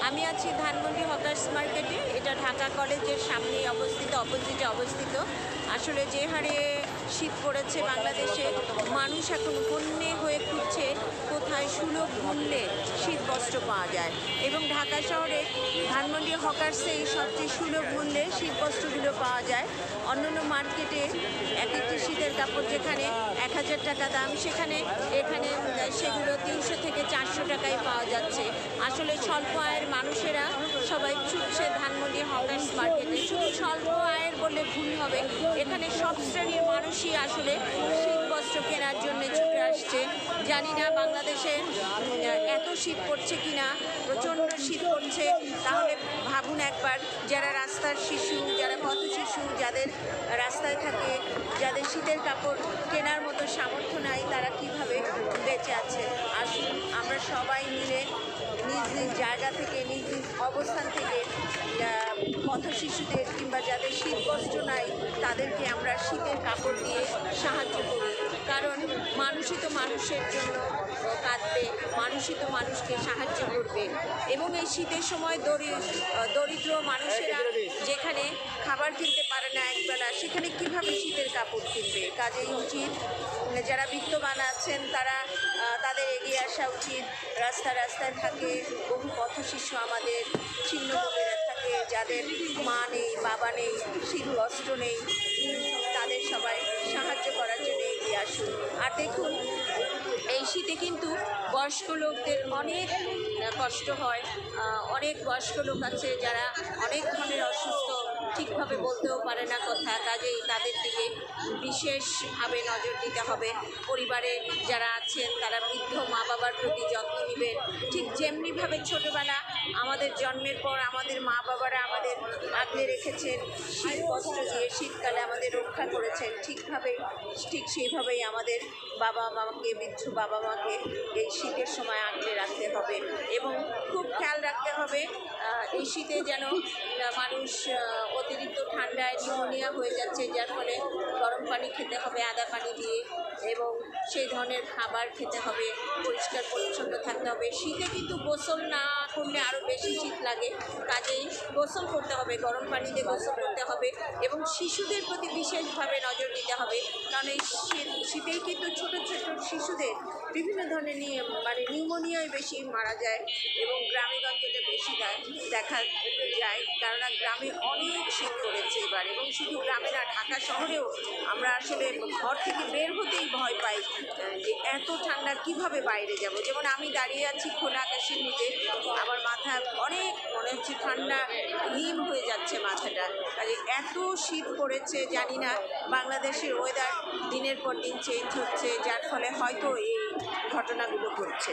আমি আছি ধানমন্ডি হকার্স মার্কেটে। এটা ঢাকা কলেজের সামনে অপোজিটে অবস্থিত। আসলে যে হারে শীত পড়েছে বাংলাদেশে, মানুষ এখন হন্যে হয়ে খুঁজছে কোথায় সুলভ মূল্যে শীত বস্ত্র পাওয়া যায়, এবং ঢাকা শহরে ধানমন্ডি হকার্সেই সবচেয়ে সুলভ মূল্যে শীত বস্ত্রগুলো পাওয়া যায়। অন্যান্য মার্কেটে এক একটি শীতের কাপড় যেখানে 1000 টাকা দাম, এখানে সেগুলো 300 থেকে 400 টাকায় পাওয়া যাচ্ছে। আসলে স্বল্প আয়ের মানুষেরা সবাই ছুটছে ধানমন্ডি হকার্স মার্কেটে। শুধু স্বল্প আয়ের বললে ভুল হবে, এখানে সব শ্রেণীর মানুষই আসলে শীত বস্ত্র কেনার জন্য ছুটে আসছে। জানি না বাংলাদেশে এত শীত পড়ছে কিনা, প্রচণ্ড শীত পড়ছে। তাহলে ভাবুন একবার, যারা রাস্তার শিশু, যারা পথ শিশু, যাদের রাস্তায় থাকে, যাদের শীতের কাপড় কেনার মতো সামর্থ্য নাই, তারা কিভাবে বেঁচে আছে। আসুন আমরা সবাই মিলে নিজ নিজ জায়গা থেকে, নিজ নিজ অবস্থান থেকে পথ শিশুদের কিংবা যাদের শীত বস্ত্র নাই তাদেরকে আমরা শীতের কাপড় দিয়ে সাহায্য করি। কারণ মানুষই তো মানুষের জন্য কাঁদবে, মানুষই তো মানুষকে সাহায্য করবে। এবং এই শীতের সময় দরিদ্র মানুষেরা যেখানে খাবার কিনতে পারে না একবেলা, সেখানে কিভাবে শীতের কাপড় কিনবে? কাজেই উচিত যারা বিত্তবান আছেন তাদের এগিয়ে আসা উচিত। রাস্তায় থাকে বহু পথ শিশু, আমাদের ছিন্নমূলেরা থাকে, যাদের মা নেই, বাবা নেই, শীত বস্ত্র নেই, তাদের সবাই সাহায্য করার জন্য এগিয়ে আসুন। আর দেখুন, এই শীতে কিন্তু বয়স্ক লোকদের অনেক কষ্ট হয়। অনেক বয়স্ক লোক আছে যারা অনেক ধরনের অসুস্থ, ঠিকভাবে বলতেও পারে না কথা। কাজেই তাদের দিকে বিশেষভাবে নজর দিতে হবে। পরিবারে যারা আছেন তারা বৃদ্ধ মা বাবার প্রতি যত্ন নেবেন। ঠিক যেমনিভাবে ছোটোবেলা আমাদের জন্মের পর আমাদের মা বাবারা আমাদের আগলে রেখেছেন শীত বস্ত্র দিয়ে, শীতকালে আমাদের রক্ষা করেছেন, ঠিক সেইভাবেই আমাদের বৃদ্ধ বাবা মাকে এই শীতের সময় আগলে রাখতে হবে। এবং খুব খেয়াল রাখতে হবে এই শীতে যেন মানুষ অতিরিক্ত ঠান্ডায় নিউমোনিয়া হয়ে যাচ্ছে, যার ফলে গরম পানি খেতে হবে আদা পানি দিয়ে, এবং সেই ধরনের খাবার খেতে হবে, পরিষ্কার পরিচ্ছন্ন থাকতে হবে। শীতে কিন্তু গোসল না করলে আরও বেশি শীত লাগে, কাজেই গোসল করতে হবে, গরম পানিতে গোসল করতে হবে। এবং শিশুদের প্রতি বিশেষভাবে নজর দিতে হবে, কারণ এই শীতেই কিন্তু ছোট শিশুদের বিভিন্ন ধরনের নিউমোনিয়ায় বেশি মারা যায়, এবং গ্রামেগঞ্জে বেশি দেখা যায়। কেননা গ্রামে অনেক শীত পড়েছে এবার, এবং শুধু গ্রামে না, ঢাকা শহরেও আমরা আসলে ঘর থেকে বের হতেই ভয় পাই যে এত ঠান্ডা কিভাবে বাইরে যাব। যেমন আমি দাঁড়িয়ে আছি খোলা আকাশের নিচে, আমার মাথা অনেক মনে হচ্ছে ঠান্ডা হিম হয়ে যাচ্ছে মাথাটা। কাজে এত শীত পড়েছে, জানি না বাংলাদেশের ওয়েদার দিনের পর দিন চেঞ্জ হচ্ছে, যার ফলে হয়তো এই ঘটনাগুলো ঘটছে।